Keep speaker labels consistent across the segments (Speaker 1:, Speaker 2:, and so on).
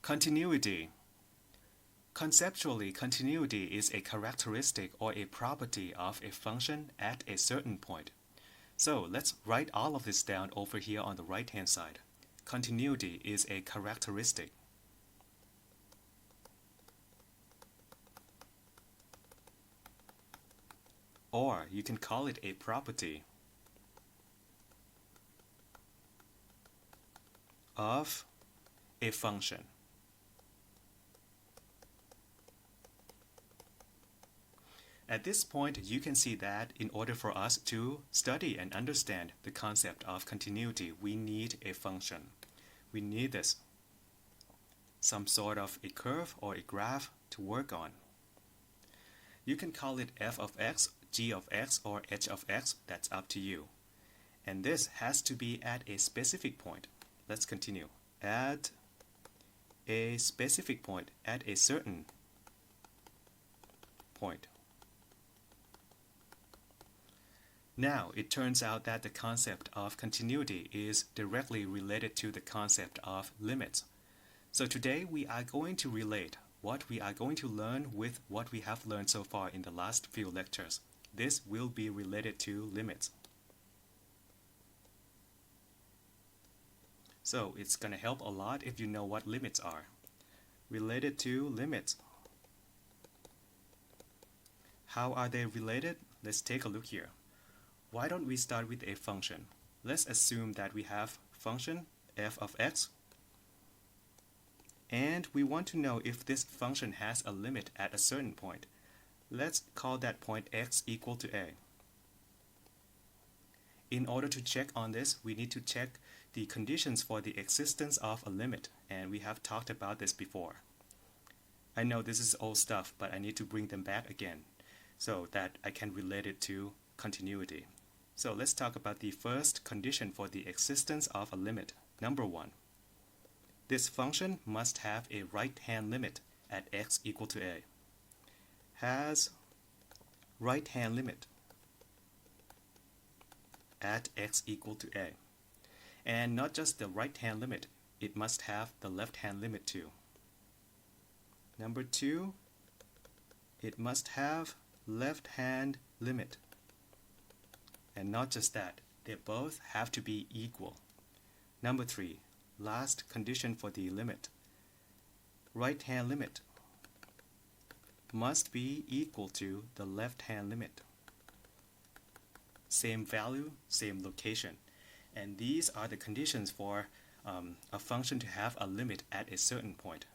Speaker 1: Continuity. Conceptually, continuity is a characteristic or a property of a function at a certain point. So let's write all of this down over here on the right-hand side. Continuity is a characteristic. Or you can call it a property of a function. At this point, you can see that in order for us to study and understand the concept of continuity, we need a function. We need this, some sort of a curve or a graph to work on. You can call it f of x, g of x, or h of x, that's up to you. And this has to be at a specific point. Let's continue. At a specific point, at a certain point. Now, it turns out that the concept of continuity is directly related to the concept of limits. So today we are going to relate what we are going to learn with what we have learned so far in the last few lectures. This will be related to limits. So it's going to help a lot if you know what limits are. Related to limits. How are they related? Let's take a look here. Why don't we start with a function? Let's assume that we have function f of x, and we want to know if this function has a limit at a certain point. Let's call that point x equal to a. In order to check on this, we need to check the conditions for the existence of a limit, and we have talked about this before. I know this is old stuff, but I need to bring them back again so that I can relate it to continuity. So let's talk about the first condition for the existence of a limit. Number 1. This function must have a right-hand limit at x equal to a. Has right-hand limit at x equal to a. And not just the right-hand limit, it must have the left-hand limit too. Number 2, it must have left-hand limit. And not just that, they both have to be equal. Number 3, last condition for the limit. Right-hand limit must be equal to the left-hand limit. Same value, same location. And these are the conditions for a function to have a limit at a certain point.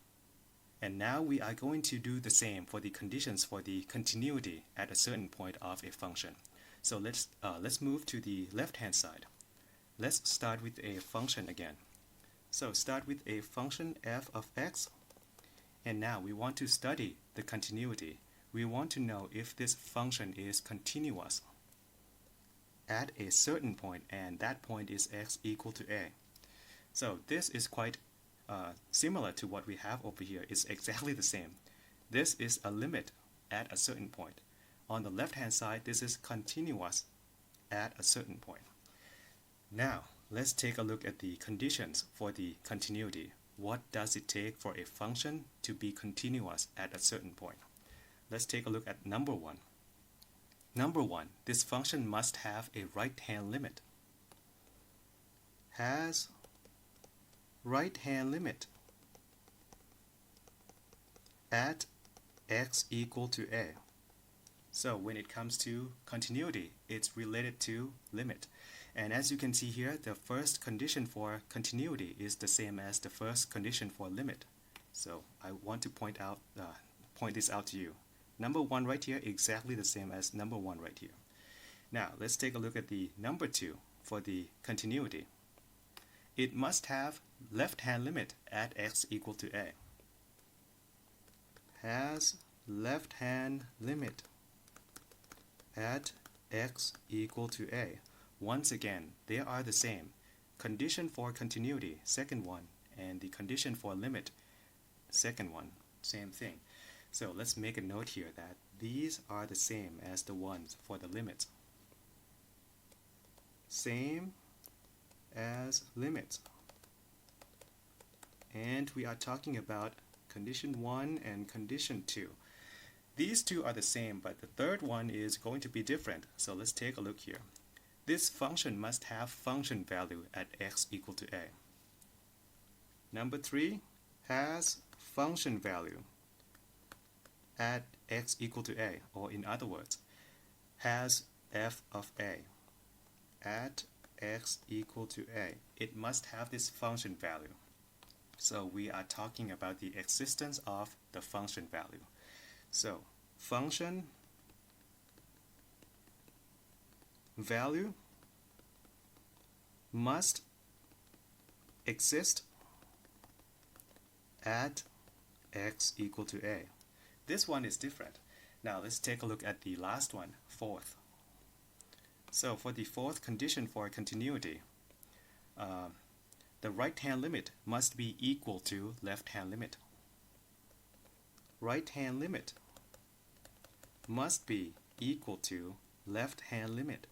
Speaker 1: And now we are going to do the same for the conditions for the continuity at a certain point of a function. So let's move to the left-hand side. Let's start with a function again. So start with a function f of x, and now we want to study the continuity. We want to know if this function is continuous at a certain point, and that point is x equal to a. So this is quite similar to what we have over here. It's exactly the same. This is a limit at a certain point. On the left-hand side, this is continuous at a certain point. Now, let's take a look at the conditions for the continuity. What does it take for a function to be continuous at a certain point? Let's take a look at number 1. Number 1, this function must have a right-hand limit. Has right-hand limit at x equal to a. So when it comes to continuity, it's related to limit. And as you can see here, the first condition for continuity is the same as the first condition for limit. So I want to point this out to you. Number 1 right here, exactly the same as number 1 right here. Now let's take a look at the number 2 for the continuity. It must have left-hand limit at x equal to a. Has left-hand limit at x equal to a. Once again, they are the same. Condition for continuity, second one, and the condition for limit, second one, same thing. So let's make a note here that these are the same as the ones for the limits. Same as limits. and we are talking about condition 1 and condition 2. These two are the same, but the third one is going to be different. So let's take a look here. This function must have function value at x equal to a. Number 3 has function value at x equal to a, or in other words, has f of a at x equal to a. It must have this function value. So we are talking about the existence of the function value. So function value must exist at x equal to a. This one is different. Now let's take a look at the last one, fourth. So for the fourth condition for continuity, the right-hand limit must be equal to left-hand limit. Right-hand limit must be equal to left-hand limit.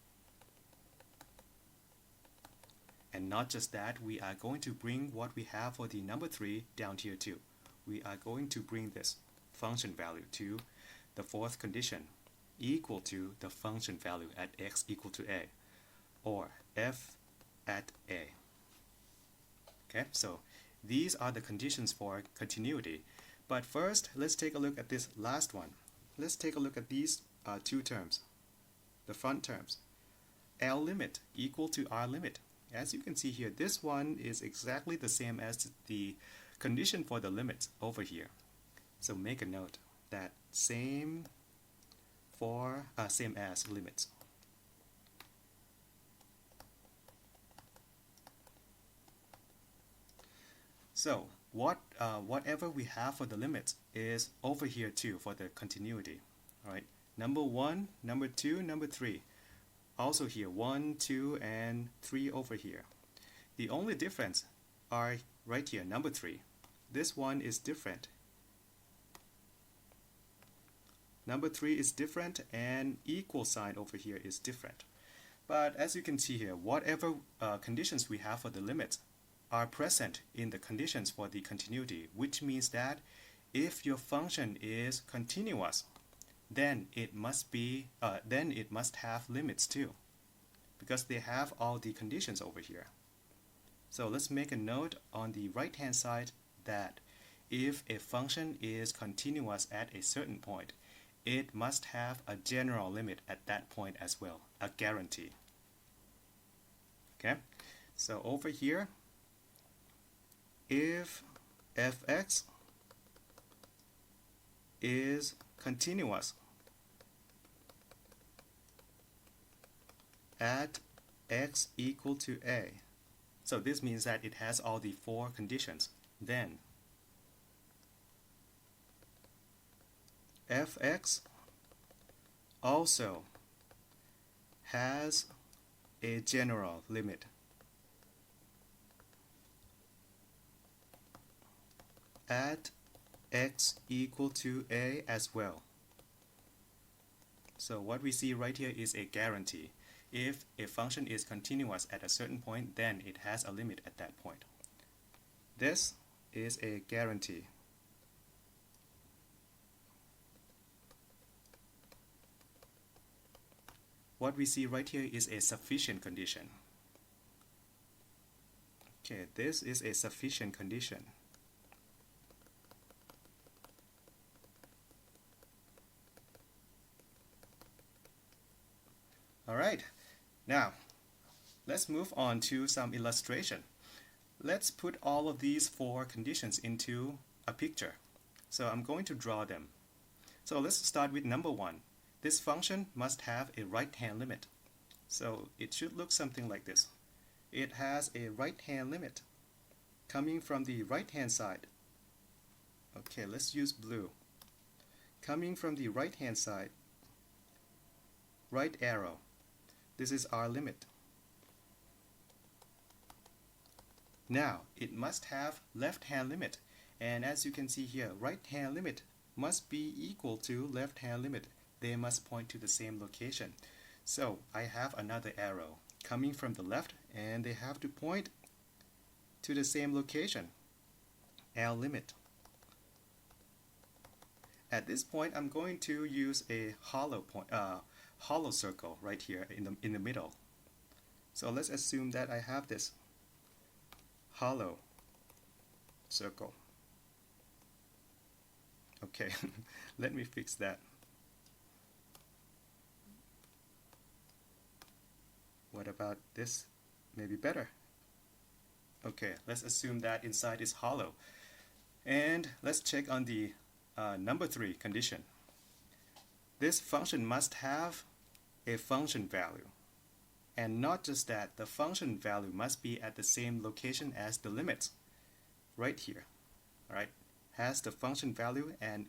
Speaker 1: And not just that, we are going to bring what we have for the number 3 down here too. We are going to bring this function value to the fourth condition equal to the function value at x equal to a, or f at a. Okay, so these are the conditions for continuity. But first, let's take a look at this last one. Let's take a look at these two terms, the front terms. L limit equal to R limit. As you can see here, this one is exactly the same as the condition for the limits over here. So make a note that same as limits. So whatever we have for the limits is over here too for the continuity. All right, number 1, number 2, number 3. Also here, 1, 2, and 3 over here. The only difference are right here, number 3. This one is different. Number 3 is different, and equal sign over here is different. But as you can see here, whatever conditions we have for the limits are present in the conditions for the continuity, which means that if your function is continuous, then it must have limits too, because they have all the conditions over here. So let's make a note on the right hand side that if a function is continuous at a certain point, it must have a general limit at that point as well, a guarantee. Okay, so over here, if fx is continuous at x equal to a, so this means that it has all the 4 conditions, then fx also has a general limit at x equal to a as well. So what we see right here is a guarantee. If a function is continuous at a certain point, then it has a limit at that point. This is a guarantee. What we see right here is a sufficient condition. Okay, this is a sufficient condition. Alright, now let's move on to some illustration. Let's put all of these 4 conditions into a picture. So I'm going to draw them. So let's start with number 1. This function must have a right-hand limit. So it should look something like this. It has a right-hand limit coming from the right-hand side. Okay, let's use blue. Coming from the right-hand side, right arrow. This is our limit. Now, it must have left-hand limit. And as you can see here, right-hand limit must be equal to left-hand limit. They must point to the same location. So I have another arrow coming from the left, and they have to point to the same location. L limit. At this point, I'm going to use a hollow circle right here in the middle. So let's assume that I have this hollow circle. Okay, let me fix that. What about this? Maybe better. Okay, let's assume that inside is hollow. And let's check on the number 3 condition. This function must have a function value. And not just that, the function value must be at the same location as the limits. Right here. Alright? Has the function value and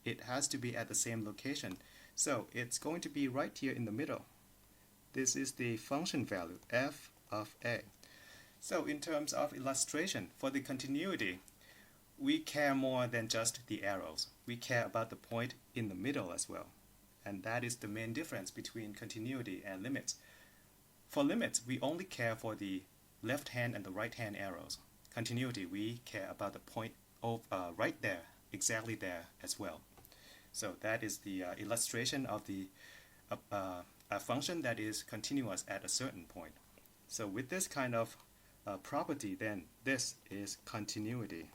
Speaker 1: it has to be at the same location. So it's going to be right here in the middle. This is the function value, f of a. So in terms of illustration, for the continuity, we care more than just the arrows. We care about the point in the middle as well. And that is the main difference between continuity and limits. For limits, we only care for the left hand and the right hand arrows. Continuity, we care about the point right there, exactly there as well. So that is the illustration of the a function that is continuous at a certain point. So with this kind of property, then this is continuity.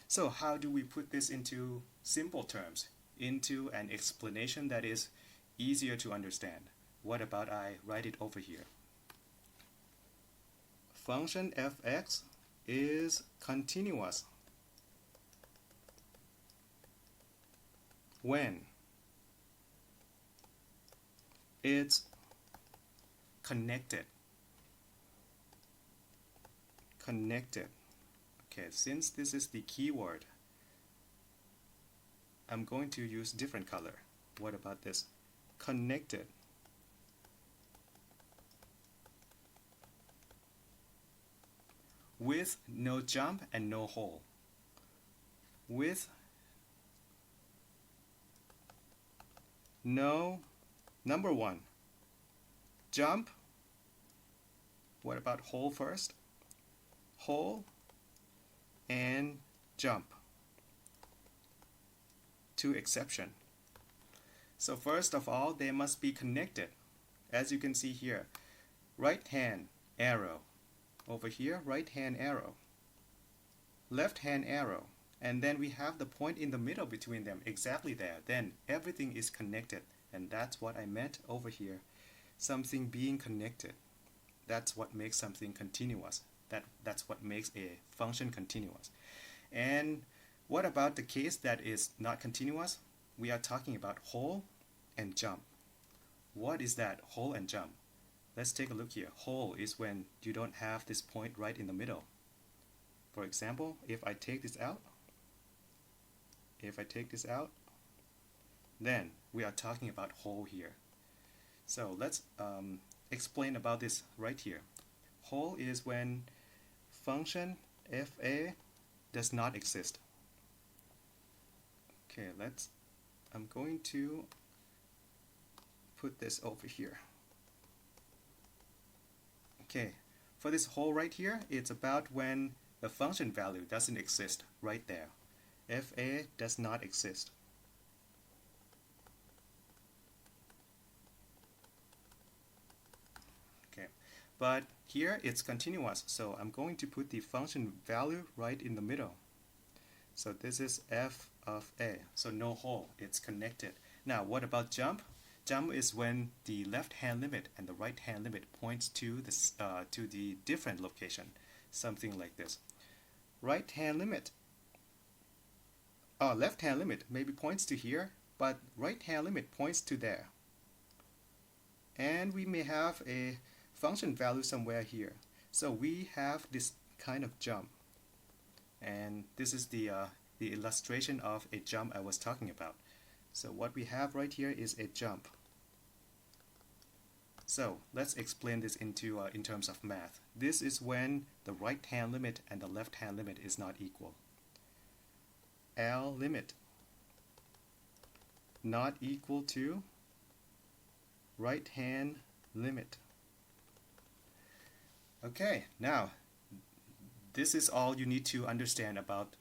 Speaker 1: So how do we put this into simple terms, into an explanation that is easier to understand? What about I write it over here? Function fx is continuous when it's connected. Okay, since this is the keyword, I'm going to use different color. What about this? Connected. With no jump and no hole. With no, number 1, jump. What about hole first? Hole and jump. 2 exception. So first of all, they must be connected. As you can see here, right hand arrow. Over here, right hand arrow. Left hand arrow. And then we have the point in the middle between them, exactly there. Then everything is connected. And that's what I meant over here. Something being connected. That's what makes something continuous. That's what makes a function continuous. And what about the case that is not continuous? We are talking about hole and jump. What is that, hole and jump? Let's take a look here. Hole is when you don't have this point right in the middle. For example, if I take this out, then we are talking about hole here. So let's explain about this right here. Hole is when function fa does not exist. Okay, I'm going to put this over here. Okay, for this hole right here, it's about when the function value doesn't exist right there. fa does not exist. Okay, but here it's continuous, so I'm going to put the function value right in the middle. So this is f of a, so no hole, it's connected. Now what about jump? Jump is when the left hand limit and the right hand limit points to the different location, something like this. Right hand limit, left hand limit maybe points to here, but right hand limit points to there. And we may have a function value somewhere here. So we have this kind of jump. And this is the illustration of a jump I was talking about. So what we have right here is a jump. So let's explain this in terms of math. This is when the right hand limit and the left hand limit is not equal. L limit not equal to right hand limit. Okay, now this is all you need to understand about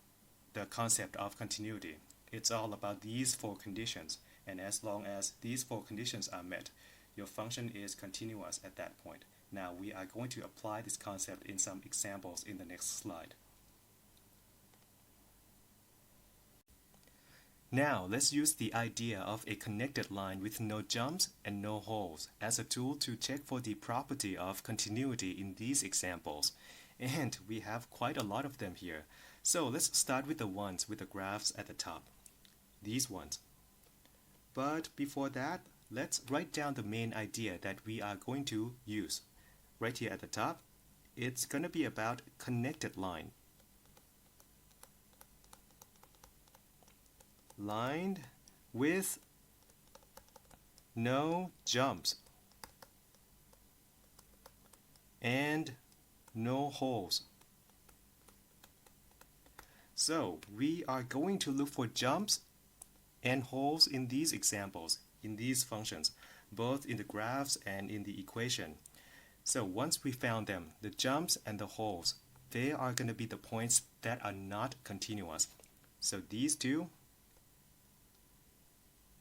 Speaker 1: the concept of continuity. It's all about these four conditions, and as long as these four conditions are met, your function is continuous at that point. Now we are going to apply this concept in some examples in the next slide. Now let's use the idea of a connected line with no jumps and no holes as a tool to check for the property of continuity in these examples. And we have quite a lot of them here. So let's start with the ones with the graphs at the top. These ones. But before that, let's write down the main idea that we are going to use. Right here at the top, it's going to be about connected line. Line with no jumps and no holes. So we are going to look for jumps and holes in these examples, in these functions, both in the graphs and in the equation. So once we found them, the jumps and the holes, they are going to be the points that are not continuous. So these two,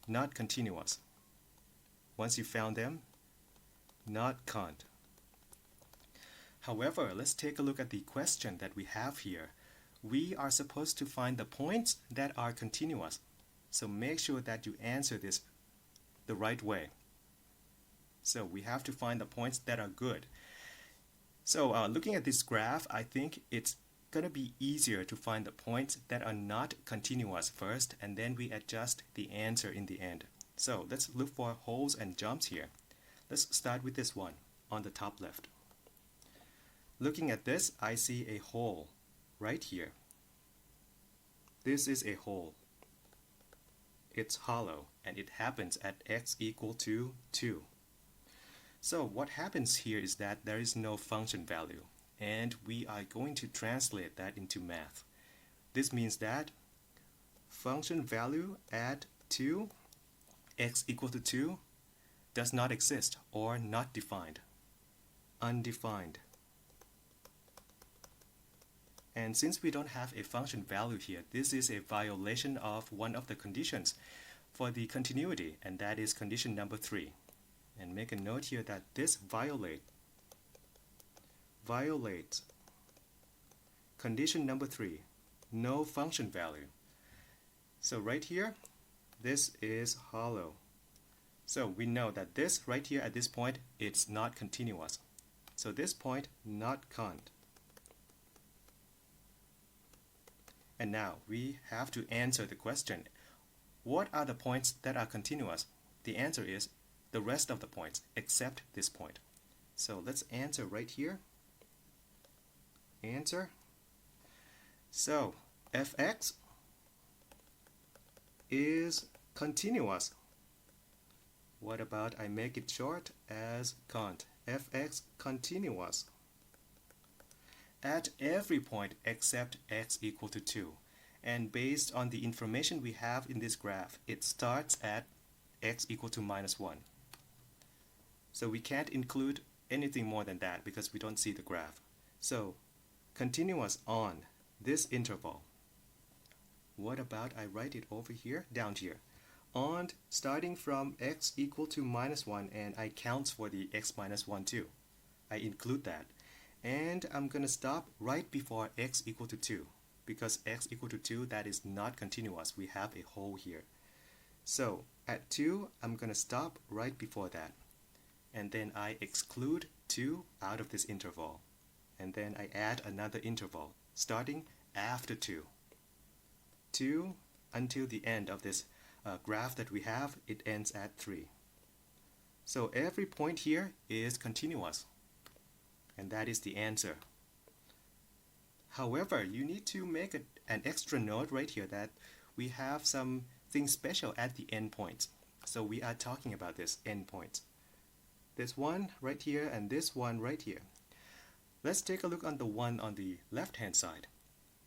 Speaker 1: not continuous. Once you found them, not cont. However, let's take a look at the question that we have here. We are supposed to find the points that are continuous. So make sure that you answer this the right way. So we have to find the points that are good. So looking at this graph, I think it's going to be easier to find the points that are not continuous first, and then we adjust the answer in the end. So let's look for holes and jumps here. Let's start with this one on the top left. Looking at this, I see a hole right here. This is a hole. It's hollow, and it happens at x equal to 2. So what happens here is that there is no function value, and we are going to translate that into math. This means that function value at 2, x equal to 2, does not exist or not defined, undefined. And since we don't have a function value here, this is a violation of one of the conditions for the continuity, and that is condition number 3. And make a note here that this violates condition number 3, no function value. So right here, this is hollow. So we know that this right here at this point, it's not continuous. So this point, not cont. And now we have to answer the question, what are the points that are continuous? The answer is the rest of the points except this point. So let's answer right here. Answer. So fx is continuous. What about I make it short as cont? Fx continuous at every point except x equal to 2. And based on the information we have in this graph, it starts at x equal to minus 1. So we can't include anything more than that because we don't see the graph. So continuous on this interval. What about I write it over here, down here. On starting from x equal to minus 1, and I count for the x minus 1 too. I include that. And I'm going to stop right before x equal to 2. Because x equal to 2, that is not continuous. We have a hole here. So at 2, I'm going to stop right before that. And then I exclude 2 out of this interval. And then I add another interval, starting after 2. 2 until the end of this graph that we have, it ends at 3. So every point here is continuous. And that is the answer. However, you need to make an extra note right here that we have something special at the endpoints. So we are talking about this endpoints. This one right here and this one right here. Let's take a look on the one on the left-hand side.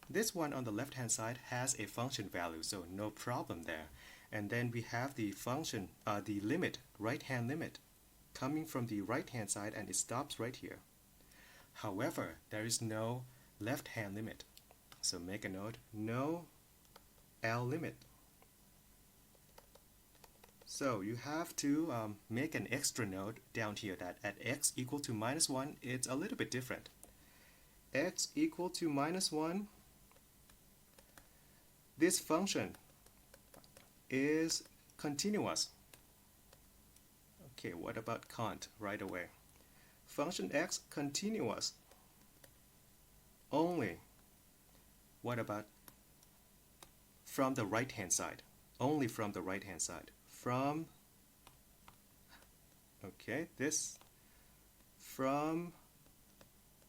Speaker 1: This one on the left-hand side has a function value, so no problem there. And then we have the function, the limit, right-hand limit, coming from the right-hand side, and it stops right here. However, there is no left-hand limit. So make a note, no L limit. So you have to make an extra note down here that at x equal to -1, it's a little bit different. X equal to -1, this function is continuous. Okay, what about cont right away? Function x continuous only. What about from the right hand side? Only from the right hand side. From, okay, this from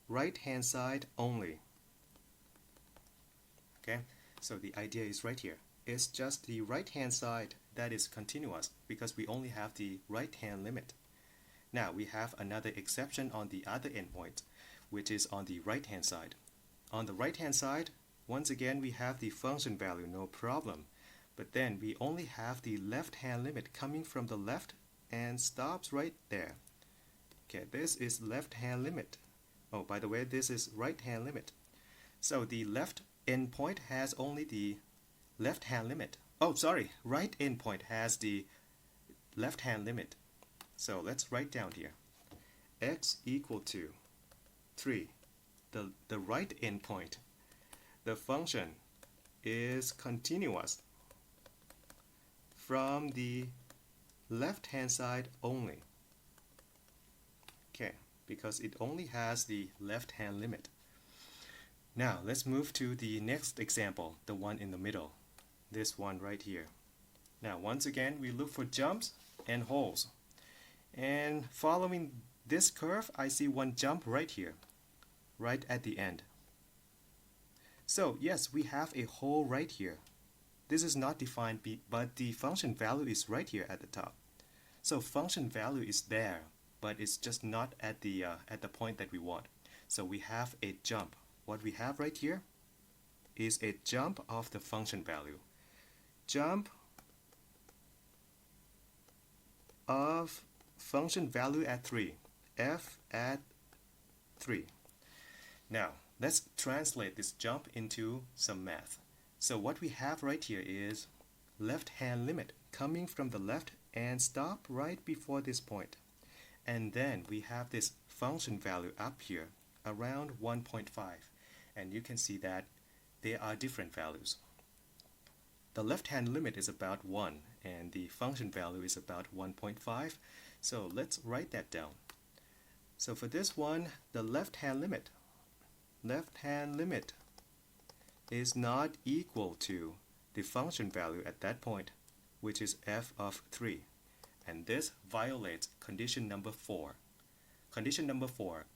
Speaker 1: right hand side only. Okay, so the idea is right here. It's just the right hand side that is continuous because we only have the right hand limit. Now we have another exception on the other endpoint, which is on the right hand side. On the right hand side, once again we have the function value, no problem. But then we only have the left hand limit coming from the left and stops right there. Okay, this is left hand limit. Oh, by the way, this is right hand limit. So the left endpoint has only the left hand limit. Oh, sorry, right endpoint has the left hand limit. So let's write down here. X equal to 3. The right endpoint. The function is continuous from the left hand side only. Okay, because it only has the left hand limit. Now let's move to the next example, the one in the middle. This one right here. Now once again we look for jumps and holes. And following this curve, I see one jump right here, right at the end. So yes, we have a hole right here. This is not defined, but the function value is right here at the top. So function value is there, but it's just not at the point that we want. So we have a jump. What we have right here is a jump of the function value. Jump of function value at 3. F at 3. Now, let's translate this jump into some math. So what we have right here is left hand limit coming from the left and stop right before this point. And then we have this function value up here around 1.5. And you can see that there are different values. The left hand limit is about 1 and the function value is about 1.5. So let's write that down. So for this one, the left hand limit is not equal to the function value at that point, which is f of 3. And this violates condition number 4. Condition number 4,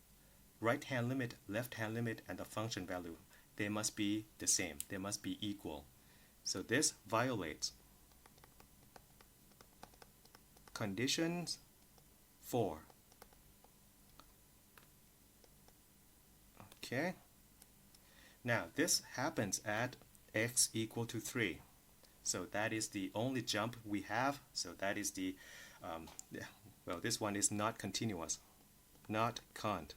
Speaker 1: right hand limit, left hand limit, and the function value, they must be the same. They must be equal. So this violates condition 4. Okay. Now this happens at x equal to 3. So that is the only jump we have. So that is the, well, this one is not continuous, not cont.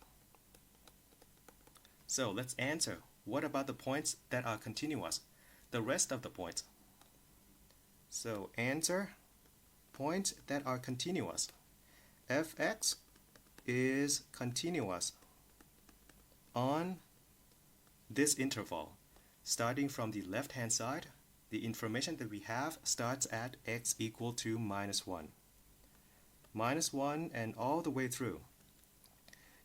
Speaker 1: So let's answer. What about the points that are continuous? The rest of the points. So answer, points that are continuous. Fx is continuous on this interval. Starting from the left hand side, the information that we have starts at x equal to -1. -1 and all the way through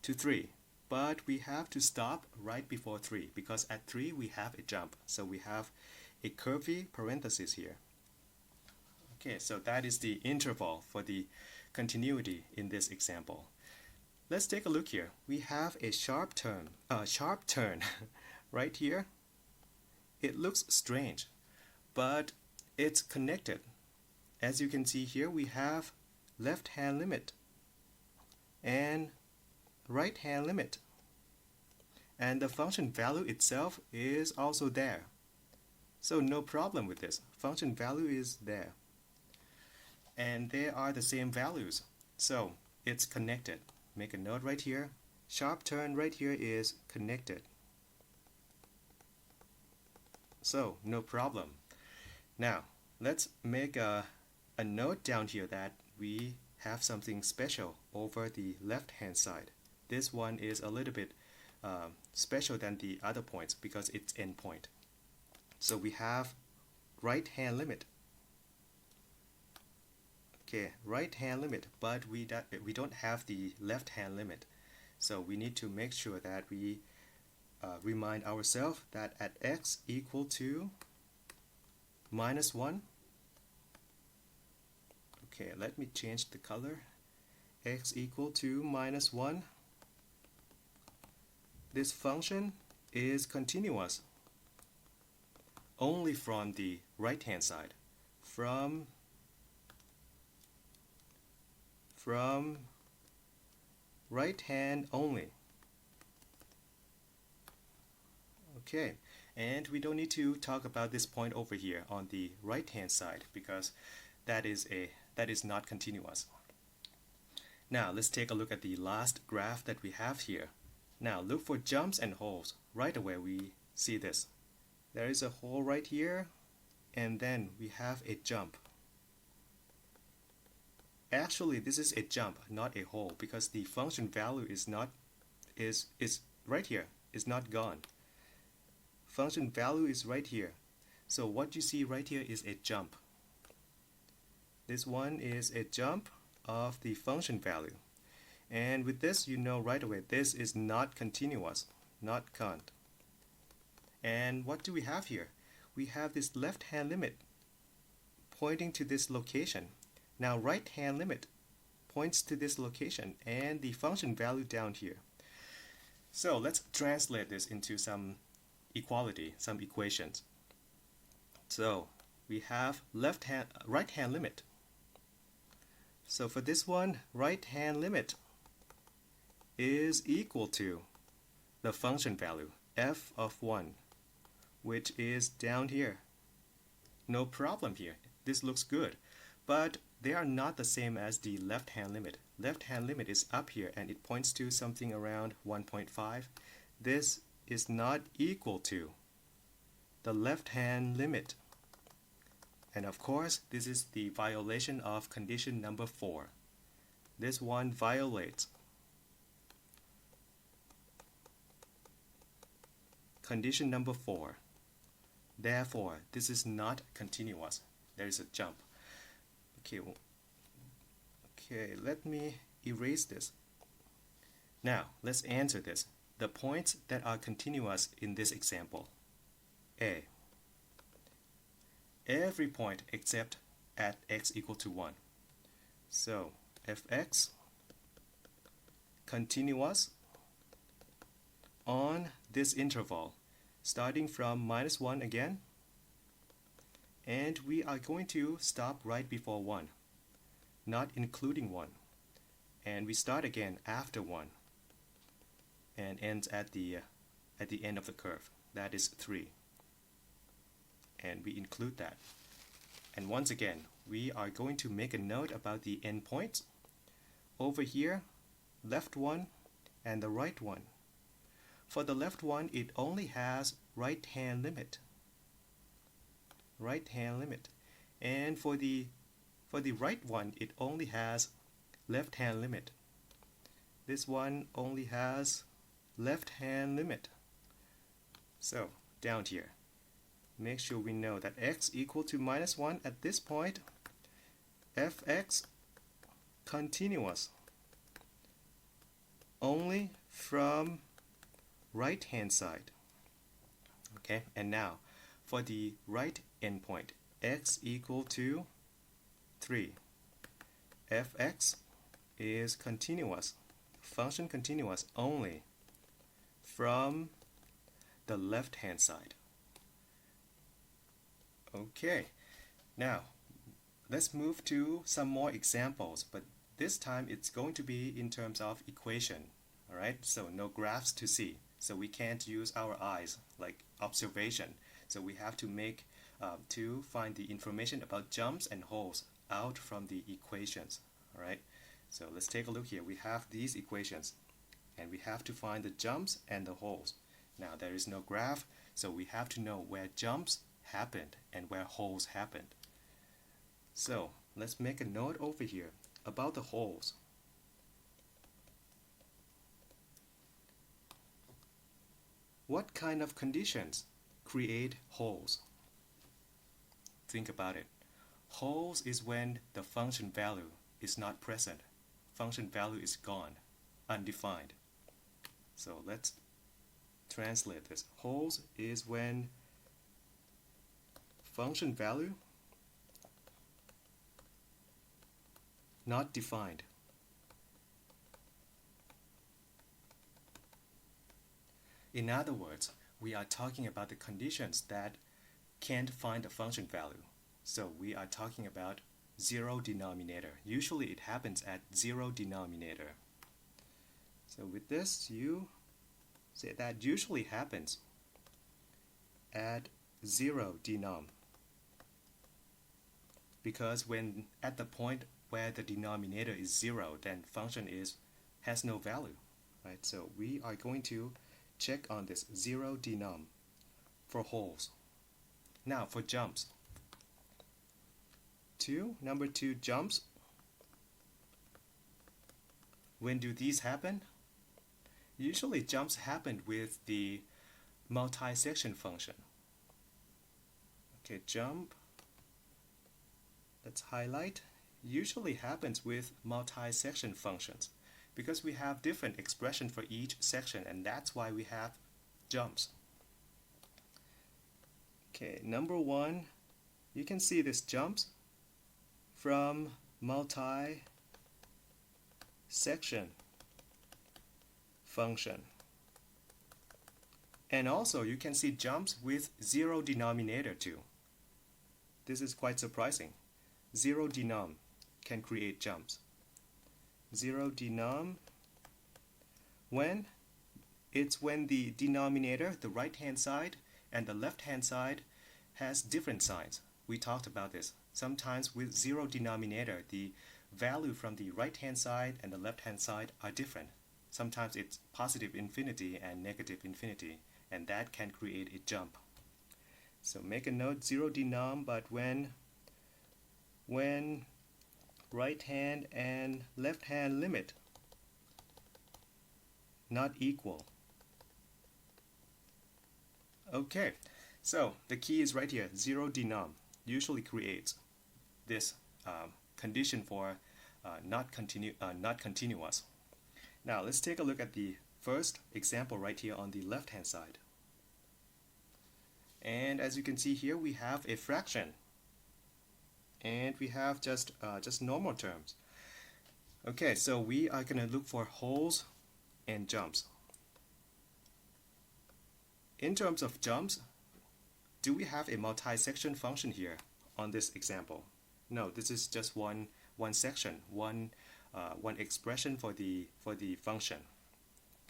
Speaker 1: to 3. But we have to stop right before 3 because at 3 we have a jump. So we have a curvy parenthesis here. Okay, so that is the interval for the continuity in this example. Let's take a look here. We have a sharp turn right here. It looks strange, but it's connected. As you can see here, we have left hand limit and right hand limit. And the function value itself is also there. So no problem with this. Function value is there. And they are the same values. So it's connected. Make a note right here. Sharp turn right here is connected. so no problem. Now let's make a note down here that we have something special over the left hand side. This one is a little bit special than the other points because it's endpoint. So we have right hand limit. Okay, right hand limit, but we don't have the left hand limit. So we need to make sure that we remind ourselves that at x equal to -1, okay, let me change the color, x equal to -1, this function is continuous only from the right hand side, from right hand only. Okay, and we don't need to talk about this point over here on the right hand side because that is not continuous. Now let's take a look at the last graph that we have here. Now look for jumps and holes. Right away we see this. There is a hole right here, and then we have a jump. Actually, this is a jump, not a hole, because the function value is right here, is not gone. Function value is right here. So what you see right here is a jump. This one is a jump of the function value. And with this, you know right away, this is not continuous, not cont. And what do we have here? We have this left hand limit pointing to this location. Now right hand limit points to this location and the function value down here. So let's translate this into some equality, some equations. So we have right hand limit. So for this one, right hand limit is equal to the function value f of 1, which is down here. No problem here. This looks good. But they are not the same as the left hand limit. Left hand limit is up here and it points to something around 1.5. This is not equal to the left hand limit. And of course, this is the violation of condition number 4. This one violates condition number 4. Therefore, this is not continuous. There is a jump. Okay, let me erase this. Now, let's answer this. The points that are continuous in this example. A. Every point except at x equal to 1. So, fx continuous on this interval, starting from -1 again, and we are going to stop right before 1, not including 1, and we start again after 1 and ends at the end of the curve. That is 3, and we include that. And once again, we are going to make a note about the endpoints over here, left one and the right one. For the left one, it only has right hand limit. Right hand limit. And for the right one, it only has left hand limit. This one only has left hand limit. So down here, make sure we know that x equal to -1 at this point, fx continuous only from right hand side. Okay, and now for the right endpoint, x equal to 3, fx is continuous, function continuous only from the left hand side. Okay, now let's move to some more examples, but this time it's going to be in terms of equation. Alright, so no graphs to see, so we can't use our eyes like observation, so we have to make to find the information about jumps and holes out from the equations. Alright, so let's take a look here. We have these equations and we have to find the jumps and the holes. Now there is no graph, so we have to know where jumps happened and where holes happened. So let's make a note over here about the holes. What kind of conditions create holes? Think about it. Holes is when the function value is not present. Function value is gone, undefined. So let's translate this. Holes is when function value not defined. In other words, we are talking about the conditions that can't find a function value. So we are talking about zero denominator. Usually it happens at zero denominator. So with this, you say that usually happens at zero denom. Because when at the point where the denominator is zero, then function has no value, right? So we are going to check on this zero denom for holes. Now for jumps. Number two jumps. When do these happen? Usually jumps happen with the multi-section function. Okay, jump. Let's highlight. Usually happens with multi-section functions because we have different expression for each section, and that's why we have jumps. Okay, number one, you can see this jumps from multi-section function. And also you can see jumps with zero denominator too. This is quite surprising. Zero denom can create jumps. Zero denom when the denominator, the right hand side and the left hand side has different signs. We talked about this. Sometimes with zero denominator, the value from the right hand side and the left hand side are different. Sometimes it's positive infinity and negative infinity, and that can create a jump. So make a note, zero denom, but when right hand and left hand limit not equal. Okay, so the key is right here, zero denom usually creates this condition for not continuous. Now let's take a look at the first example right here on the left hand side. And as you can see here, we have a fraction and we have just normal terms. Okay, so we are going to look for holes and jumps. In terms of jumps, do we have a multi-section function here on this example? No, this is just one section, one expression for the function.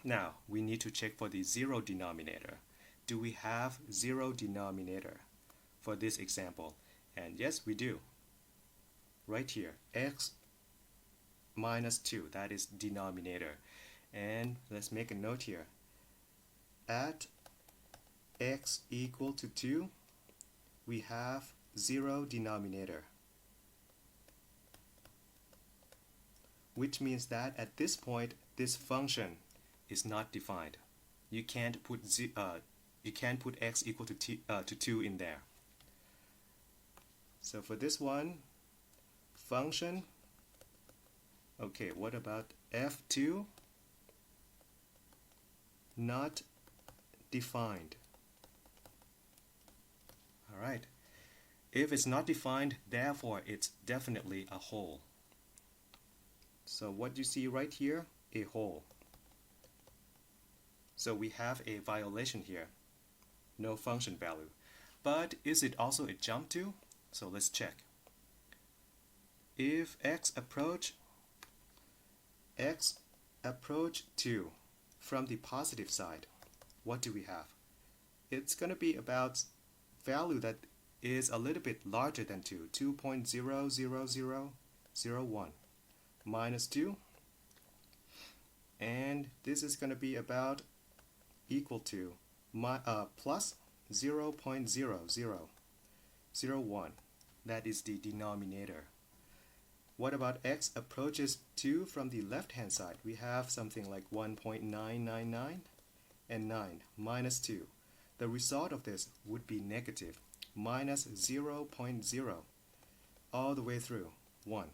Speaker 1: Now we need to check for the zero denominator. Do we have zero denominator for this example? And yes, we do. Right here, x minus 2, that is denominator. And let's make a note here. At x equal to 2, we have zero denominator, which means that at this point this function is not defined. You can't put x equal to 2 in there. So for this one, function, okay, what about f2? Not defined. Alright, if it's not defined, therefore it's definitely a hole. So what you see right here, a hole. So we have a violation here, no function value. But is it also a jump too? So let's check. If x approach 2 from the positive side, what do we have? It's going to be about value that is a little bit larger than 2, 2.00001 minus 2, and this is going to be about equal to plus 0.0001. That is the denominator. What about x approaches 2 from the left-hand side? We have something like 1.999 and 9 minus 2. The result of this would be negative minus 0.0 all the way through 1.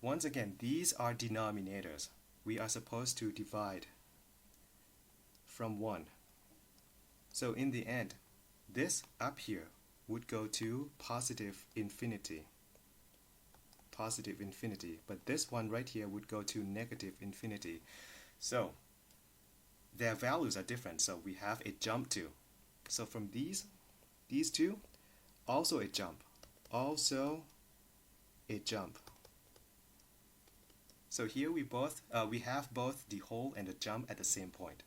Speaker 1: Once again, these are denominators. We are supposed to divide from 1. So in the end, this up here would go to positive infinity. Positive infinity. But this one right here would go to negative infinity. So their values are different. So we have a jump too. So from these two, also a jump. Also a jump. So here we have both the hole and the jump at the same point.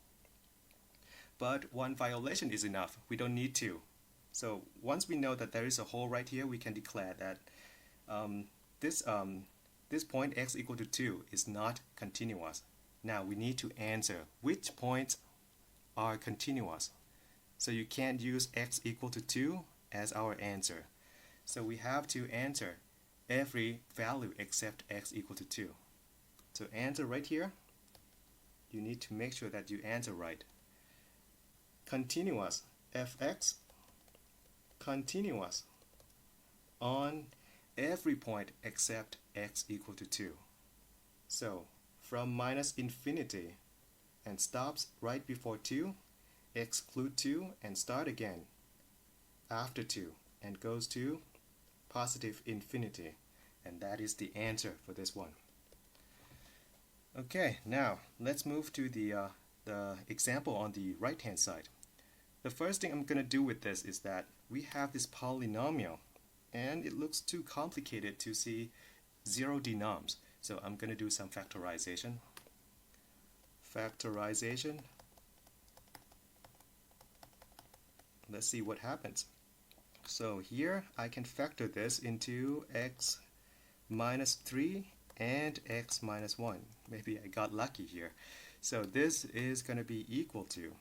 Speaker 1: But one violation is enough. We don't need two. So once we know that there is a hole right here, we can declare that this point x equal to 2 is not continuous. Now we need to answer which points are continuous. So you can't use x equal to 2 as our answer. So we have to answer every value except x equal to 2. So answer right here, you need to make sure that you answer right. Continuous fx, continuous on every point except x equal to 2. So from minus infinity and stops right before 2, exclude 2 and start again after 2 and goes to positive infinity. And that is the answer for this one. Okay, now let's move to the example on the right hand side. The first thing I'm going to do with this is that we have this polynomial and it looks too complicated to see 0 denoms. So I'm going to do some factorization. Factorization. Let's see what happens. So here I can factor this into x minus 3 and x minus 1. Maybe I got lucky here. So this is going to be equal to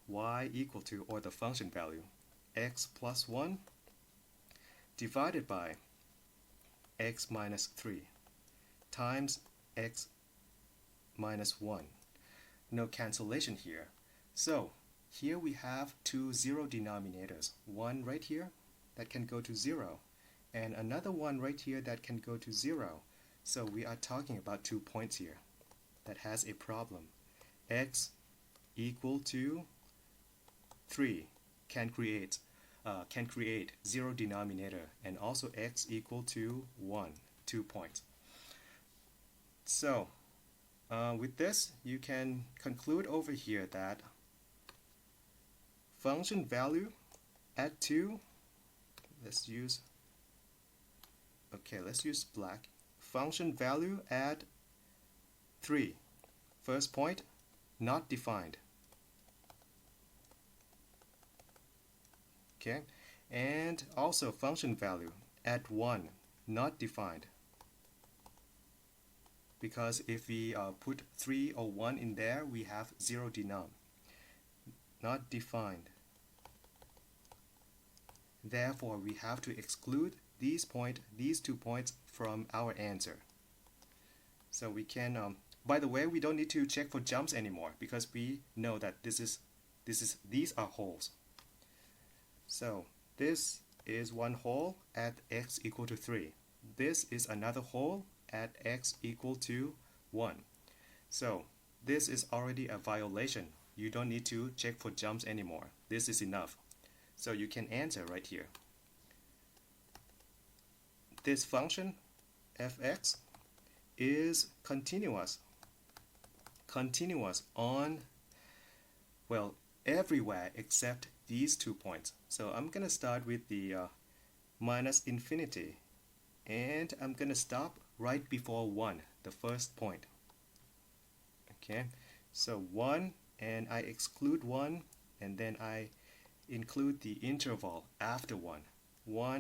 Speaker 1: y equal to, or the function value, x plus 1 divided by x minus 3 times x minus 1. No cancellation here. So here we have two 0 denominators. One right here that can go to 0 and another one right here that can go to 0. So we are talking about 2 points here that has a problem. X equal to 3 can create 0 denominator, and also x equal to 1, 2 points. So with this you can conclude over here that function value at 2, let's use black. Function value at 3, first point, not defined. Okay, and also function value at 1, not defined. Because if we put 3 or 1 in there, we have 0 denom. Not defined. Therefore, we have to exclude these 2 points from our answer. So we can, by the way, we don't need to check for jumps anymore because we know that these are holes. So this is one hole at x equal to 3. This is another hole at x equal to 1. So this is already a violation. You don't need to check for jumps anymore. This is enough. So you can answer right here. This function fx is continuous on, well, everywhere except these 2 points. So I'm going to start with the minus infinity, and I'm going to stop right before 1, the first point. Okay, so 1, and I exclude 1, and then I include the interval after 1,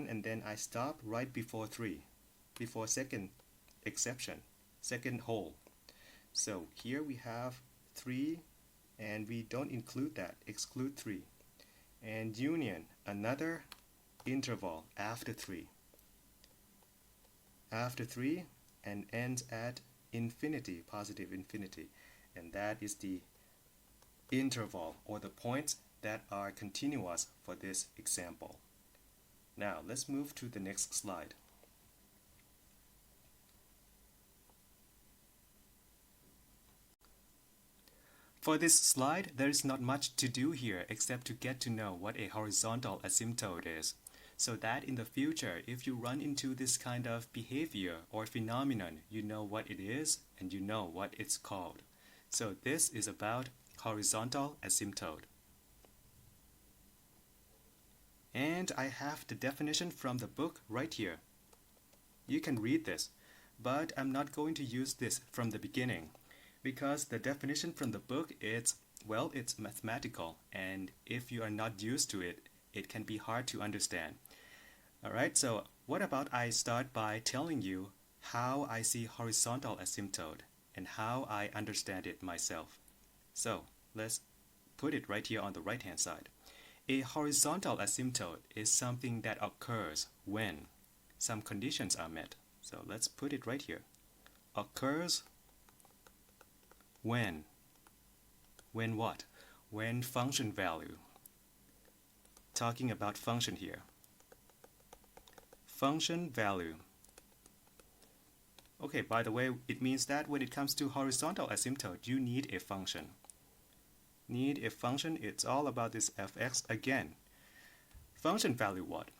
Speaker 1: and then I stop right before 3, before second exception, second hole. So here we have 3 and we don't include that, exclude 3. And union, another interval after 3. After 3 and ends at infinity, positive infinity. And that is the interval or the points that are continuous for this example. Now let's move to the next slide. For this slide, there is not much to do here except to get to know what a horizontal asymptote is, so that in the future, if you run into this kind of behavior or phenomenon, you know what it is and you know what it's called. So this is about horizontal asymptote. And I have the definition from the book right here. You can read this, but I'm not going to use this from the beginning, because the definition from the book it's mathematical, and if you are not used to it, it can be hard to understand. Alright, so what about I start by telling you how I see horizontal asymptote and how I understand it myself. So let's put it right here on the right hand side. A horizontal asymptote is something that occurs when some conditions are met. So let's put it right here. Occurs when what? When function value. Talking about function here. Function value. Okay, by the way, it means that when it comes to horizontal asymptote, you need a function. Need a function, it's all about this fx again. Function value what?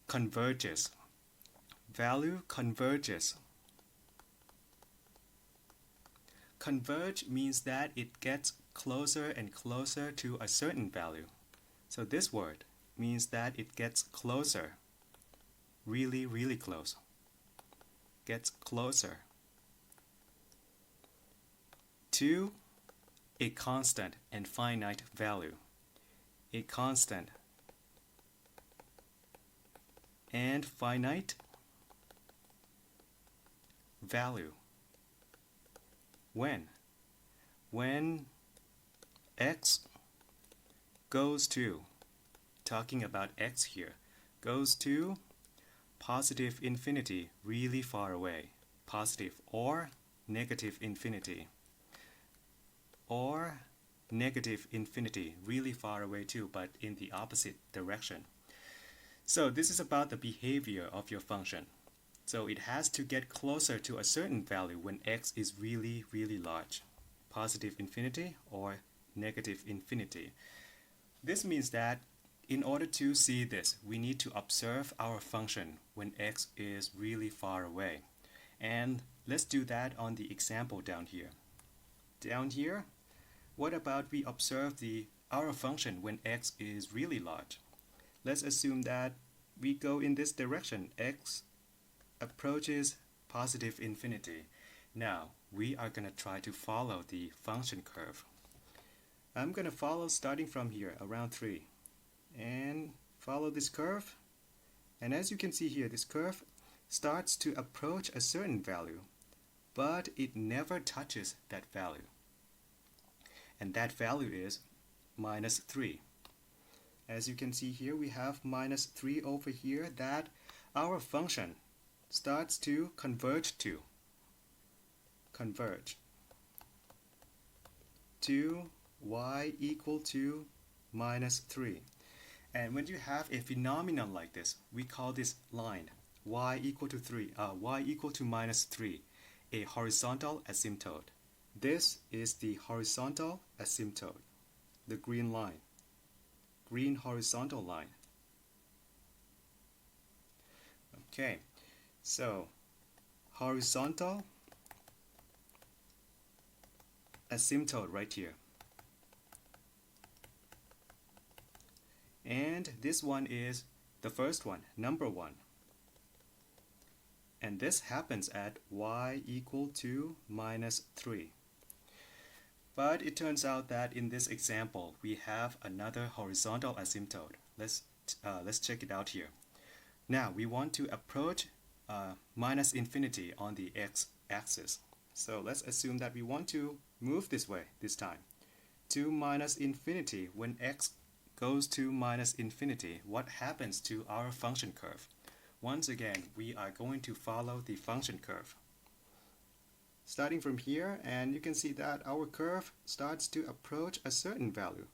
Speaker 1: Converges. Value converges. Converge means that it gets closer and closer to a certain value. So this word means that it gets closer. Really, really close. Gets closer to a constant and finite value. A constant and finite value. When x goes to, talking about x here, goes to positive infinity, really far away, positive or negative infinity, or negative infinity, really far away too, but in the opposite direction. So this is about the behavior of your function. So it has to get closer to a certain value when x is really, really large, positive infinity or negative infinity. This means that in order to see this, we need to observe our function when x is really far away. And let's do that on the example down here. Down here, what about we observe our function when x is really large? Let's assume that we go in this direction. X approaches positive infinity. Now, we are going to try to follow the function curve. I'm going to follow starting from here, around 3. And follow this curve. And as you can see here, this curve starts to approach a certain value, but it never touches that value. And that value is minus 3. As you can see here, we have minus 3 over here that our function starts to converge to. Converge to y equal to minus 3. And when you have a phenomenon like this, we call this line y equal to minus 3, a horizontal asymptote. This is the horizontal asymptote, the green line, green horizontal line. Okay, so horizontal asymptote right here. And this one is the first one, number 1. And this happens at y equal to minus 3. But it turns out that in this example, we have another horizontal asymptote. Let's check it out here. Now, we want to approach minus infinity on the x-axis. So let's assume that we want to move this way this time to minus infinity, when x goes to minus infinity, what happens to our function curve? Once again, we are going to follow the function curve. Starting from here, and you can see that our curve starts to approach a certain value,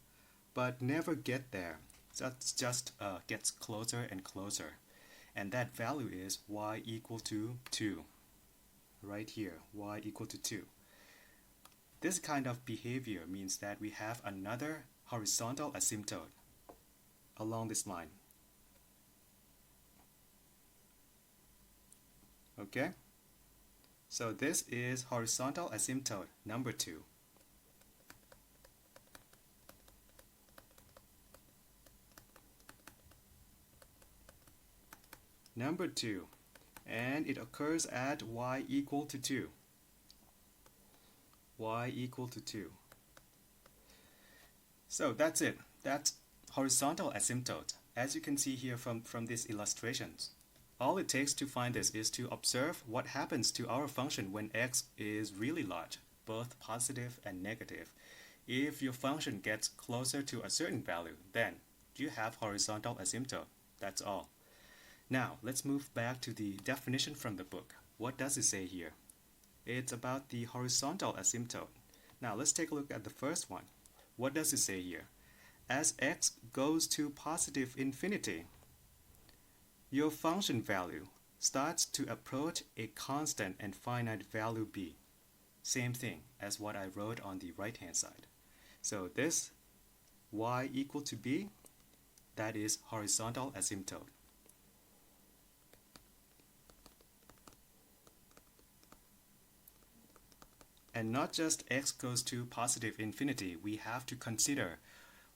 Speaker 1: but never get there. So it just gets closer and closer. And that value is y equal to 2. Right here, y equal to 2. This kind of behavior means that we have another horizontal asymptote along this line. Okay? So this is horizontal asymptote number 2. Number 2, and it occurs at y equal to 2. Y equal to 2. So that's it. That's horizontal asymptote. As you can see here from these illustrations. All it takes to find this is to observe what happens to our function when x is really large, both positive and negative. If your function gets closer to a certain value, then you have horizontal asymptote. That's all. Now, let's move back to the definition from the book. What does it say here? It's about the horizontal asymptote. Now, let's take a look at the first one. What does it say here? As x goes to positive infinity, your function value starts to approach a constant and finite value b. Same thing as what I wrote on the right-hand side. So this y equal to b, that is horizontal asymptote. And not just x goes to positive infinity, we have to consider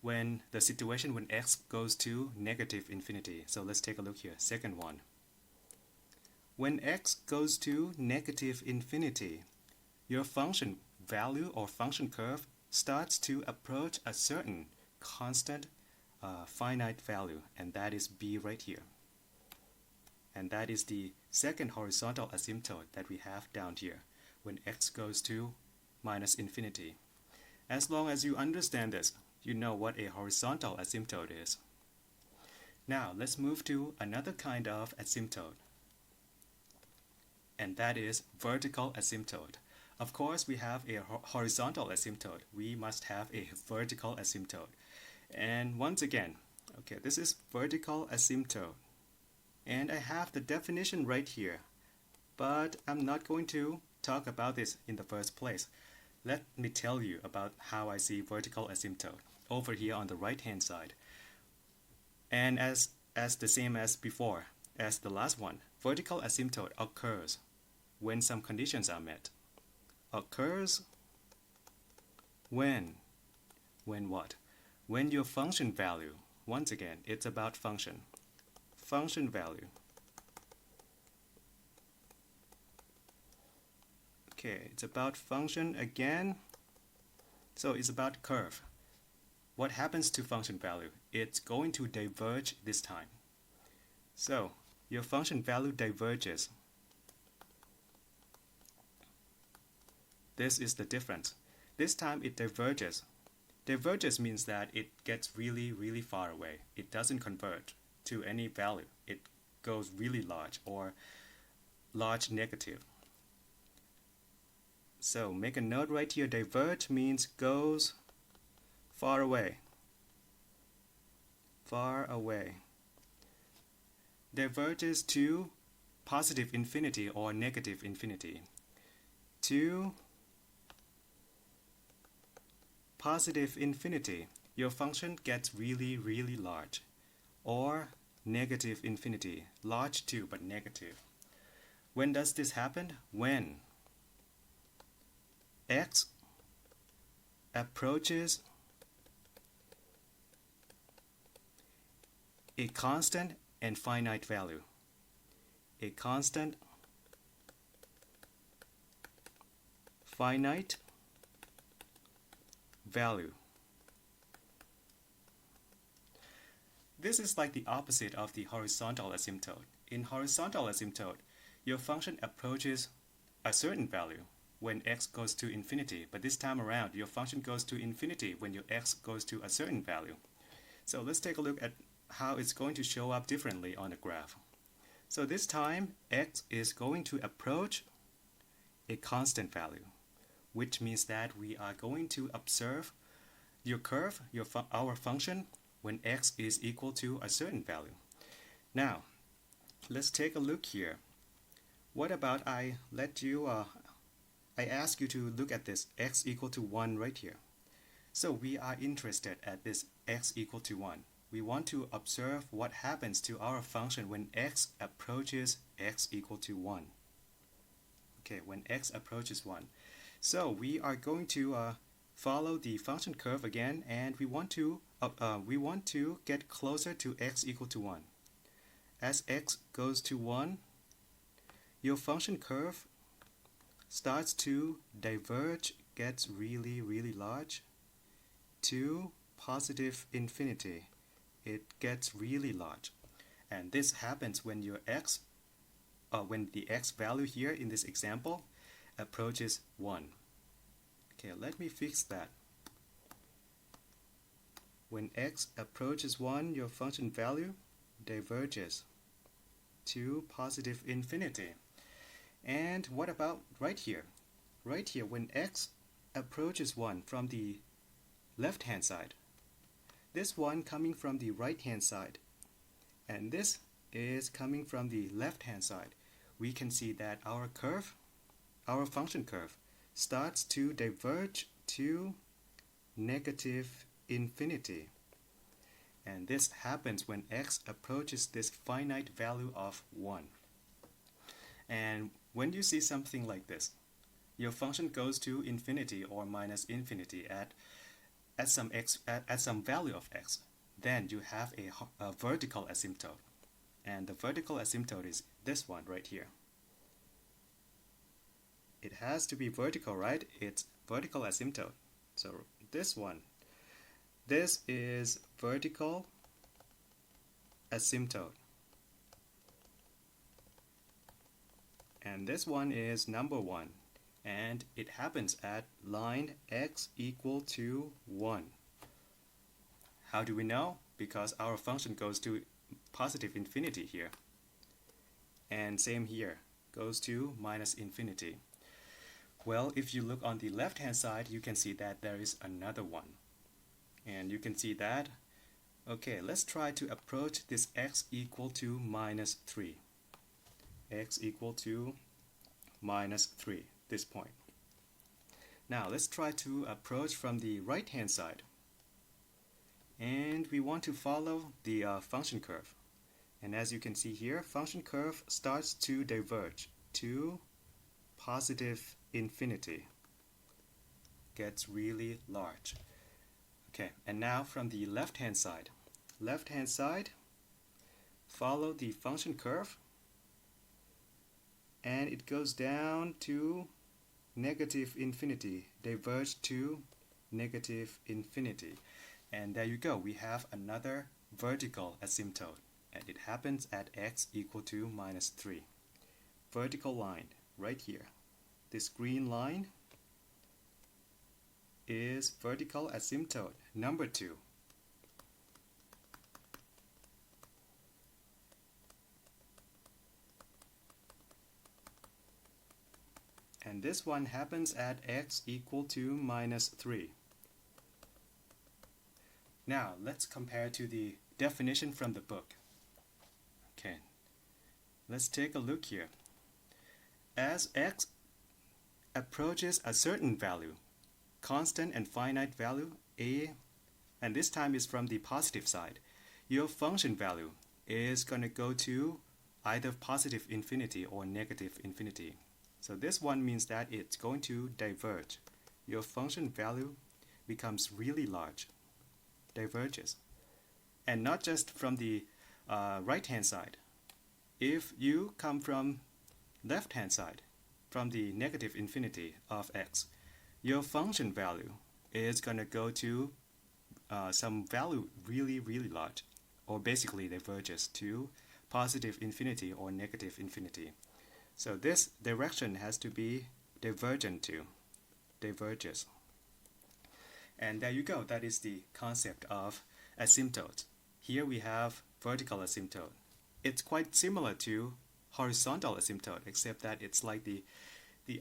Speaker 1: when the situation when x goes to negative infinity. So let's take a look here. Second one. When x goes to negative infinity, your function value or function curve starts to approach a certain constant finite value, and that is b right here. And that is the second horizontal asymptote that we have down here when x goes to minus infinity. As long as you understand this, you know what a horizontal asymptote is. Now let's move to another kind of asymptote, and that is vertical asymptote. Of course, we have a horizontal asymptote. We must have a vertical asymptote. And once again, okay, this is vertical asymptote. And I have the definition right here, but I'm not going to talk about this in the first place. Let me tell you about how I see vertical asymptote over here on the right-hand side. And as the same as before, as the last one, vertical asymptote occurs when some conditions are met. Occurs when what? When your function value, once again, it's about function value. Okay, it's about function again. So it's about curve. What happens to function value? It's going to diverge this time. So your function value diverges. This is the difference. This time it diverges. Diverges means that it gets really, really far away. It doesn't converge to any value. It goes really large or large negative. So make a note right here. Diverge means goes far away. Far away. Diverges to positive infinity or negative infinity. To positive infinity, your function gets really, really large. Or negative infinity, large too, but negative. When does this happen? When x approaches a constant and finite value. A constant, finite value. This is like the opposite of the horizontal asymptote. In horizontal asymptote, your function approaches a certain value, when x goes to infinity, but this time around your function goes to infinity when your x goes to a certain value. So let's take a look at how it's going to show up differently on the graph. So this time x is going to approach a constant value, which means that we are going to observe your curve, our function, when x is equal to a certain value. Now, let's take a look here. What about I ask you to look at this x equal to 1 right here. So we are interested at this x equal to 1. We want to observe what happens to our function when x approaches x equal to 1. Okay, when x approaches 1. So we are going to follow the function curve again, and we want to get closer to x equal to 1. As x goes to 1, your function curve starts to diverge, gets really large, to positive infinity. It gets really large, and this happens when your when the x value here in this example approaches 1. Okay, let me fix that. When x approaches 1, your function value diverges to positive infinity. And what about right here? Right here, when x approaches 1 from the left-hand side, this one coming from the right-hand side, and this is coming from the left-hand side, we can see that our function curve, starts to diverge to negative infinity. And this happens when x approaches this finite value of 1. And when you see something like this, your function goes to infinity or minus infinity at some value of x, then you have a vertical asymptote. And the vertical asymptote is this one right here. It has to be vertical, right? It's vertical asymptote. So this one. This is vertical asymptote. And this one is number 1. And it happens at line x equal to 1. How do we know? Because our function goes to positive infinity here. And same here, goes to minus infinity. Well, if you look on the left-hand side, you can see that there is another one. And you can see that, okay, let's try to approach this x equal to minus 3. X equal to minus 3, this point. Now, let's try to approach from the right-hand side. And we want to follow the function curve. And as you can see here, function curve starts to diverge to positive infinity. Gets really large. Okay, and now from the left-hand side. Left-hand side, follow the function curve. And it goes down to negative infinity, diverge to negative infinity. And there you go, we have another vertical asymptote. And it happens at x equal to minus 3. Vertical line, right here. This green line is vertical asymptote number 2. And this one happens at x equal to minus 3. Now, let's compare to the definition from the book. Okay, let's take a look here. As x approaches a certain value, constant and finite value, a, and this time is from the positive side, your function value is going to go to either positive infinity or negative infinity. So this one means that it's going to diverge. Your function value becomes really large, diverges. And not just from the right-hand side. If you come from left-hand side, from the negative infinity of x, your function value is going to go to some value really large, or basically diverges to positive infinity or negative infinity. So this direction has to be divergent to, diverges. And there you go, that is the concept of asymptote. Here we have vertical asymptote. It's quite similar to horizontal asymptote, except that it's like the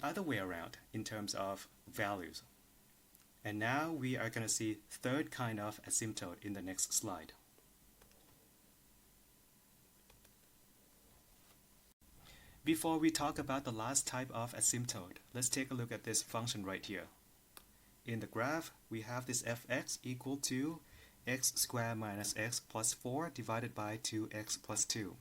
Speaker 1: other way around in terms of values. And now we are going to see third kind of asymptote in the next slide. Before we talk about the last type of asymptote, let's take a look at this function right here. In the graph, we have this fx equal to x squared minus x plus 4 divided by 2x plus 2.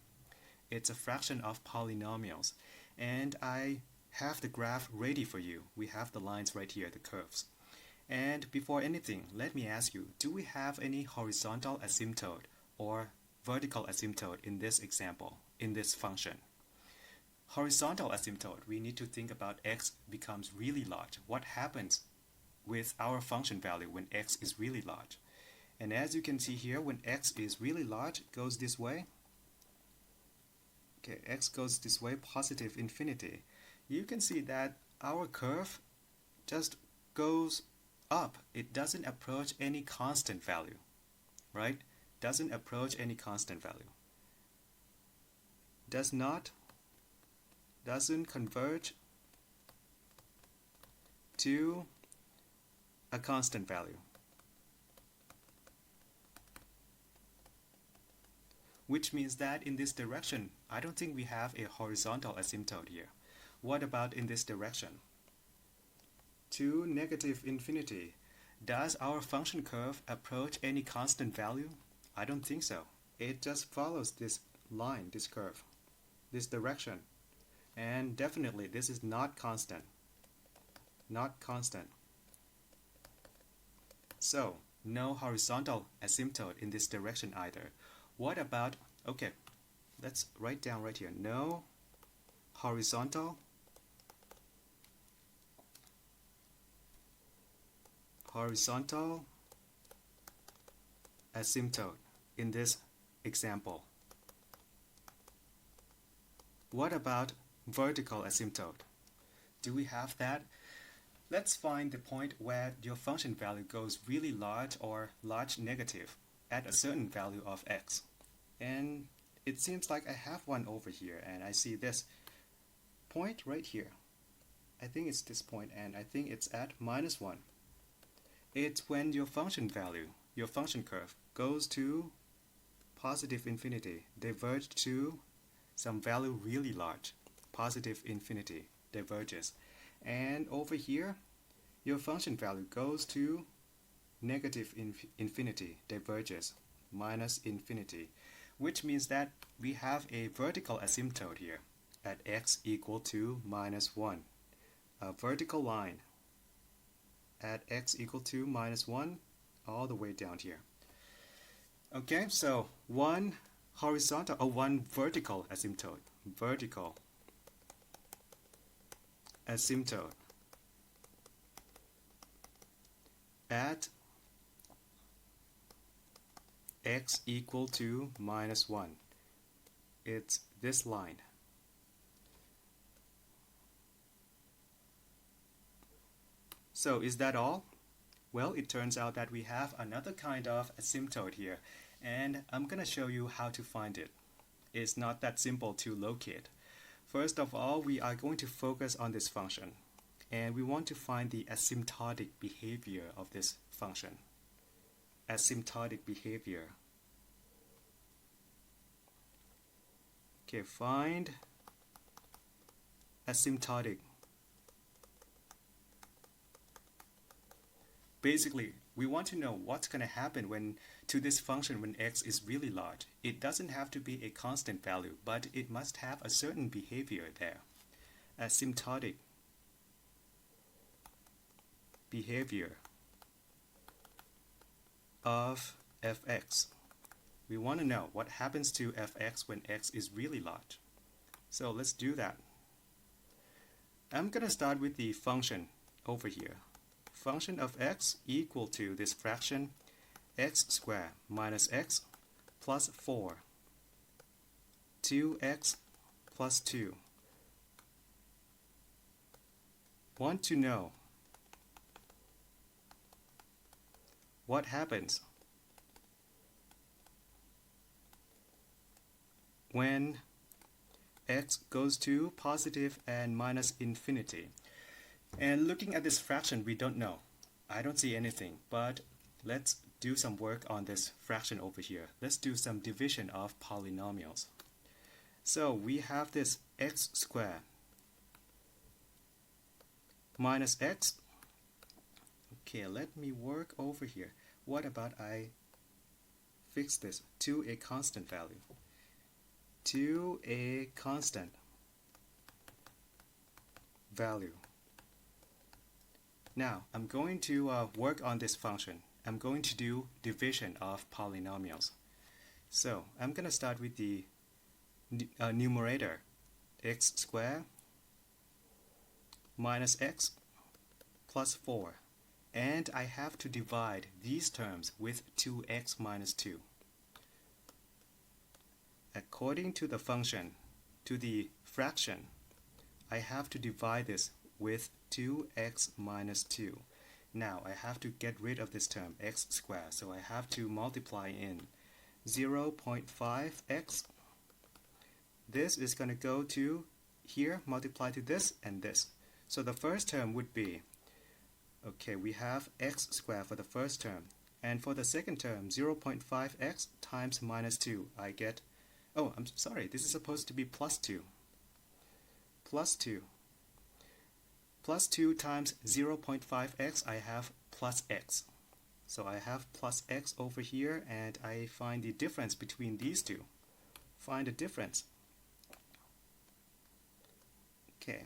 Speaker 1: It's a fraction of polynomials. And I have the graph ready for you. We have the lines right here, the curves. And before anything, let me ask you, do we have any horizontal asymptote or vertical asymptote in this example, in this function? Horizontal asymptote, we need to think about x becomes really large. What happens with our function value when x is really large? And as you can see here, when x is really large, it goes this way. Okay, x goes this way, positive infinity. You can see that our curve just goes up. It doesn't approach any constant value, right? Doesn't approach any constant value. Doesn't converge to a constant value. Which means that in this direction, I don't think we have a horizontal asymptote here. What about in this direction? To negative infinity. Does our function curve approach any constant value? I don't think so. It just follows this line, this curve, this direction. And definitely this is not constant. Not constant. So, no horizontal asymptote in this direction either. What about, okay, let's write down right here, no horizontal asymptote in this example. What about vertical asymptote? Do we have that? Let's find the point where your function value goes really large or large negative at a certain value of x. And it seems like I have one over here, and I see this point right here. I think it's this point, and I think it's at -1. It's when your function value, your function curve, goes to positive infinity, diverge to some value really large, positive infinity, diverges. And over here, your function value goes to negative infinity, diverges, minus infinity, which means that we have a vertical asymptote here at x equal to -1. A vertical line at x equal to -1 all the way down here. Okay, so one horizontal or one vertical asymptote. Vertical asymptote at x equal to -1. It's this line. So is that all? Well, it turns out that we have another kind of asymptote here, and I'm going to show you how to find it. It's not that simple to locate. First of all, we are going to focus on this function, and we want to find the asymptotic behavior of this function. Asymptotic behavior. Okay, find asymptotic. Basically, we want to know what's going to happen to this function when x is really large. It doesn't have to be a constant value, but it must have a certain behavior there. Asymptotic behavior of fx. We want to know what happens to fx when x is really large. So let's do that. I'm going to start with the function over here. Function of x equal to this fraction x squared minus x plus 4, 2x plus 2. want to know what happens when x goes to positive and minus infinity. And looking at this fraction, we don't know. I don't see anything, but let's do some work on this fraction over here. Let's do some division of polynomials. So we have this x squared minus x. Okay, let me work over here. What about I fix this to a constant value? To a constant value. Now, I'm going to work on this function. I'm going to do division of polynomials. So, I'm going to start with the numerator, x squared minus x plus 4. And I have to divide these terms with 2x minus 2. According to the function, to the fraction, I have to divide this with 2x minus 2. Now I have to get rid of this term x squared, so I have to multiply in 0.5x. This is going to go to here, multiply to this and this. So the first term would be, okay, we have x squared for the first term. And for the second term, 0.5x times minus 2, I get, oh, I'm sorry, this is supposed to be plus 2. Plus 2. Plus 2 times 0.5x, I have plus x. So I have plus x over here, and I find the difference between these two. Find the difference. Okay,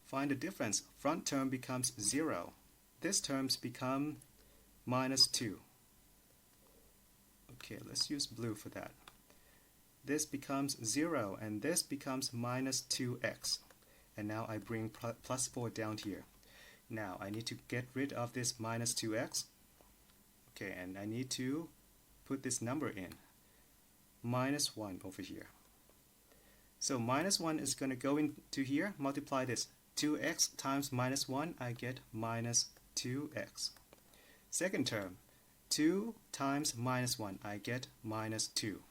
Speaker 1: find the difference. Front term becomes 0. This terms become minus 2. Okay, let's use blue for that. This becomes 0, and this becomes minus 2x. And now I bring plus 4 down here. Now I need to get rid of this minus 2x. Okay, and I need to put this number in. Minus 1 over here. So minus 1 is going to go into here, multiply this. 2x times minus 1, I get minus 2x. Second term, 2 times minus 1, I get minus 2.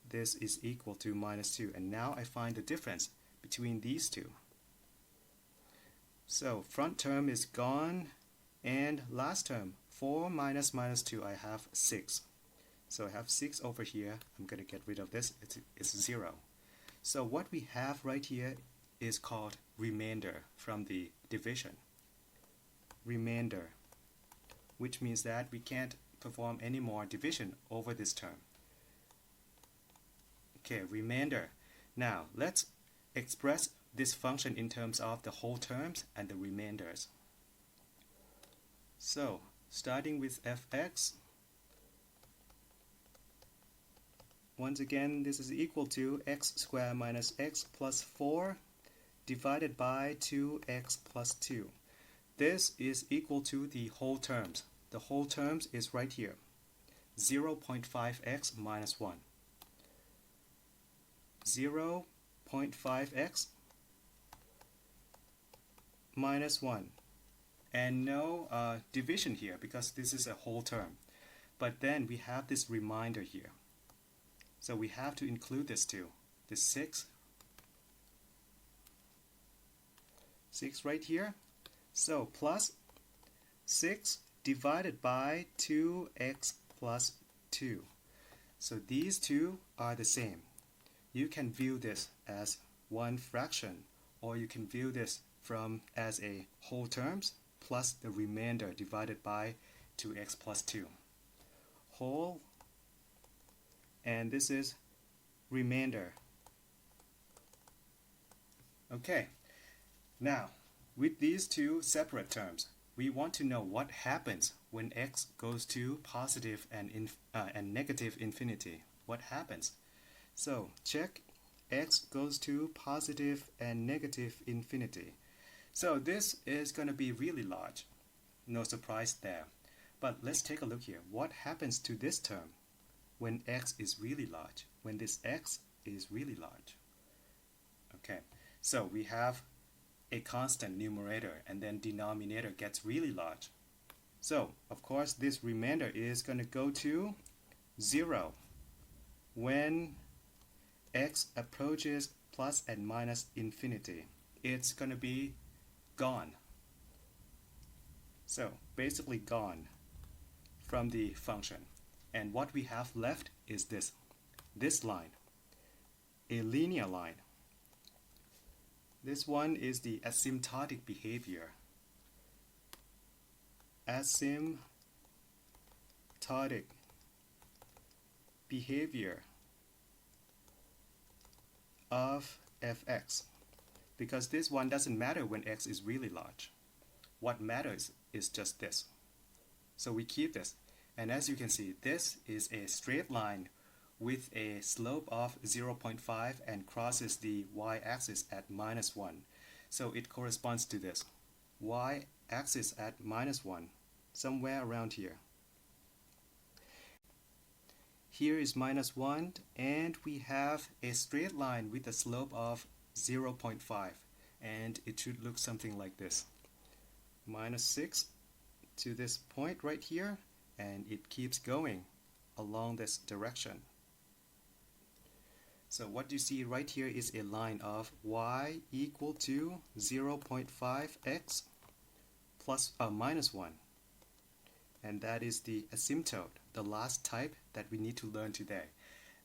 Speaker 1: This is equal to minus 2. And now I find the difference between these two. So front term is gone, and last term, 4 minus minus 2, I have 6. So I have 6 over here. I'm going to get rid of this. It's 0. So what we have right here is called remainder from the division. Remainder, which means that we can't perform any more division over this term. Okay, remainder. Now let's express this function in terms of the whole terms and the remainders. So, starting with fx, once again, this is equal to x squared minus x plus 4 divided by 2x plus 2. This is equal to the whole terms. The whole terms is right here, 0.5x minus 1. 0.5x minus 1. And no division here because this is a whole term. But then we have this remainder here. So we have to include this too. The 6 right here. So plus 6 divided by 2x plus 2. So these two are the same. You can view this as one fraction, or you can view this as a whole terms plus the remainder divided by 2x plus 2. Whole, and this is remainder. Okay, now with these two separate terms, we want to know what happens when x goes to positive and negative infinity. What happens? So check x goes to positive and negative infinity. So this is going to be really large. No surprise there. But let's take a look here. What happens to this term when x is really large? When this x is really large. Okay, so we have a constant numerator, and then denominator gets really large. So, of course, this remainder is going to go to 0 when x approaches plus and minus infinity. It's going to be gone. So, basically gone from the function. And what we have left is this line, a linear line. This one is the asymptotic behavior. Asymptotic behavior of fx, because this one doesn't matter when x is really large. What matters is just this. So we keep this, and as you can see, this is a straight line with a slope of 0.5 and crosses the y-axis at -1. So it corresponds to this y-axis at -1, somewhere around here. Here is -1, and we have a straight line with a slope of 0.5, and it should look something like this. -6 to this point right here, and it keeps going along this direction. So what you see right here is a line of y equal to 0.5x plus -1. And that is the asymptote, the last type that we need to learn today.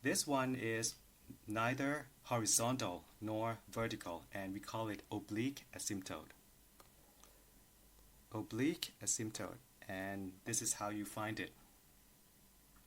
Speaker 1: This one is neither horizontal nor vertical, and we call it oblique asymptote. Oblique asymptote, and this is how you find it.